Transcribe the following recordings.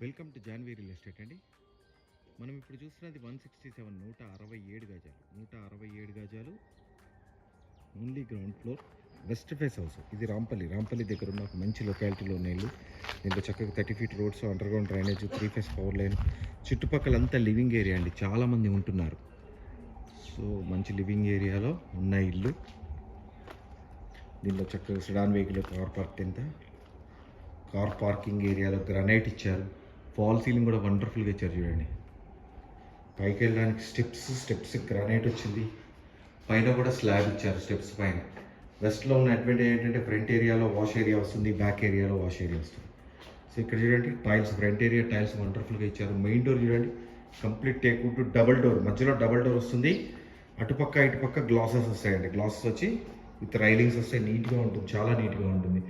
Welcome to Janhvi real estate అండి. మనం ఇప్పుడు చూస్తున్నది 167 167 గజాలు 167 గజాలు only ground floor west face house. ఇది రాంపల్లి దగ్గర ఉన్న ఒక మంచి లొకాలిటీలో ఉన్న ఇల్లు. దీంట్లో చక్కగా 30 feet roads, underground drainage, 3 phase power line, చుట్టుపక్కలంతా లివింగ్ ఏరియా అండి. చాలామంది ఉంటున్నారు. సో మంచి లివింగ్ ఏరియాలో ఉన్న ఇల్లు. దీంట్లో చక్కగా సెడాన్ వెహికల్ కార్ పార్కింగ్ ఏరియాలో గ్రానైట్ ఇచ్చారు. ఫాల్ సీలింగ్ కూడా వండర్ఫుల్గా ఇచ్చారు చూడండి. పైకి వెళ్ళడానికి స్టెప్స్ గ్రానైట్ వచ్చింది. పైన కూడా స్లాబ్ ఇచ్చారు స్టెప్స్ పైన. వెస్ట్లో ఉన్న అడ్వాంటేజ్ ఏంటంటే ఫ్రంట్ ఏరియాలో వాష్ ఏరియా వస్తుంది, బ్యాక్ ఏరియాలో వాష్ ఏరియా వస్తుంది. సో ఇక్కడ చూడండి టైల్స్, ఫ్రంట్ ఏరియా టైల్స్ వండర్ఫుల్గా ఇచ్చారు. మెయిన్ డోర్ చూడండి కంప్లీట్ టేక్వుడ్, డబల్ డోర్, మధ్యలో డబల్ డోర్ వస్తుంది. అటుపక్క ఇటుపక్క గ్లాసెస్ వస్తాయండి. గ్లాసెస్ వచ్చి విత్ రైలింగ్స్ వస్తాయి. నీట్గా ఉంటుంది, చాలా నీట్గా ఉంటుంది.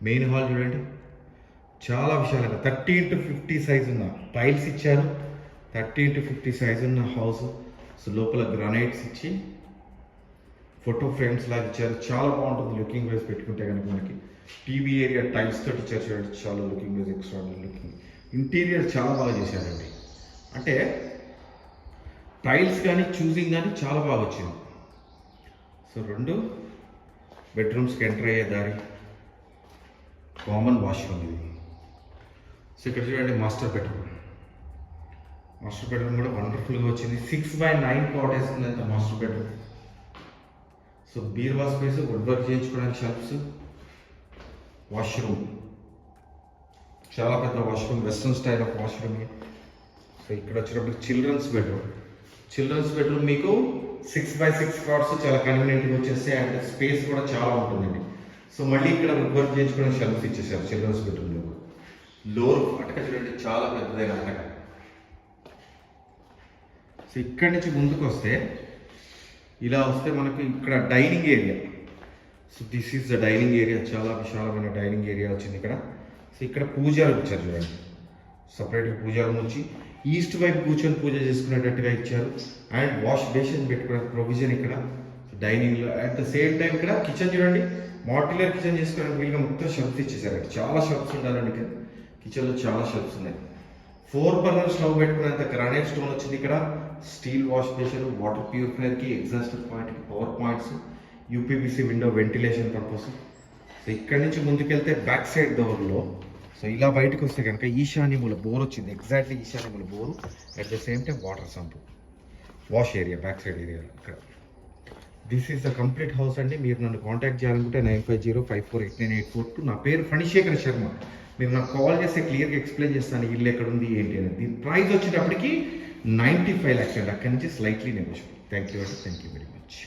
మెయిన్ హాల్ చూడండి చాలా విశాలంగా 30x50 సైజ్ ఉన్న టైల్స్ ఇచ్చారు. 30x50 సైజ్ ఉన్న హౌస్. సో లోపల గ్రానైట్స్ ఇచ్చి ఫోటో ఫ్రేమ్స్ లాగా ఇచ్చారు. చాలా బాగుంటుంది లుకింగ్ వైజ్ పెట్టుకుంటే కనుక. మనకి టీవీ ఏరియా టైల్స్ తోటి ఇచ్చారు చూడండి. చాలా looking wise extraordinary looking. Interior చాలా బాగా చేశారండి. అంటే టైల్స్ కానీ చూసింగ్ కానీ చాలా బాగా వచ్చింది. సో 2 బెడ్రూమ్స్కి ఎంటర్ అయ్యే దారి, కామన్ వాష్రూమ్ ఇది. సో ఇక్కడ చూడండి మాస్టర్ బెడ్రూమ్ కూడా వండర్ఫుల్గా వచ్చింది. 6x9 కాట్ వేసుకుంది అంత మాస్టర్ బెడ్రూమ్. సో బీర్వా స్పేస్, వుడ్ వర్క్ చేయించుకోవడానికి షెల్ఫ్స్, వాష్రూమ్ చాలా పెద్ద washroom, western style of washroom. So ఇక్కడ వచ్చినప్పుడు చిల్డ్రన్స్ బెడ్రూమ్ మీకు 6x6 కాట్స్ చాలా కన్వీనియంట్గా వచ్చేస్తాయి. అండ్ స్పేస్ కూడా చాలా ఉంటుందండి. సో మళ్ళీ ఇక్కడ వుడ్ వర్క్ చేయించుకోవడానికి షెల్ఫ్స్ ఇచ్చేసారు చిల్డ్రన్స్ బెడ్రూమ్లో. లోర్ అటక చూడండి చాలా పెద్దదైన అటక. సో ఇక్కడి నుంచి ముందుకు వస్తే ఇలా వస్తే మనకి ఇక్కడ dining area. So this is the dining area. చాలా విశాలమైన డైనింగ్ ఏరియా వచ్చింది ఇక్కడ. సో ఇక్కడ పూజలు ఇచ్చారు చూడండి. సపరేట్గా పూజలు నుంచి ఈస్ట్ వైపు కూర్చొని పూజ చేసుకునేటట్టుగా ఇచ్చారు. అండ్ వాష్ బేసిన్ పెట్టుకునే ప్రొవిజన్ ఇక్కడ డైనింగ్లో. అట్ ద సేమ్ టైం ఇక్కడ కిచెన్ చూడండి, మాడ్యులర్ కిచెన్ చేసుకోవడానికి వీలుగా మొత్తం షెల్ఫ్స్ ఇచ్చేసారు. చాలా షెల్ఫ్స్ ఉండాలండి ఇక్కడ. కిచెన్లో చాలా షెల్ఫ్స్ ఉన్నాయి. 4 బర్నర్ స్టవ్ పెట్టుకునేంత గ్రానైట్ స్టోన్ వచ్చింది ఇక్కడ. స్టీల్ వాష్ బేసిన్, వాటర్ ప్యూరిఫైయర్కి, ఎగ్జాస్ట్ పాయింట్కి, power points, UPVC window ventilation purpose. So ఇక్కడి నుంచి ముందుకెళ్తే బ్యాక్ సైడ్ డోర్లో సో ఇలా బయటకు వస్తే కనుక ఈశాన్య మూల బోర్ వచ్చింది. ఎగ్జాక్ట్లీ ఈశాన్య మూల bore. At the same time water sump, wash area back side area ఇక్కడ. This is the complete house అండి. మీరు నన్ను కాంటాక్ట్ చేయాలనుకుంటే 9505489842. నా పేరు ఫణిశేఖర్ శర్మ. మీరు నాకు కాల్ చేస్తే క్లియర్గా ఎక్స్ప్లెయిన్ చేస్తాను ఇల్లు ఎక్కడ ఉంది ఏంటి అనేది. దీని ప్రైస్ వచ్చేటప్పటికి 95 lakhs అండి. అక్కడి నుంచి slightly negotiable. Thank you very much.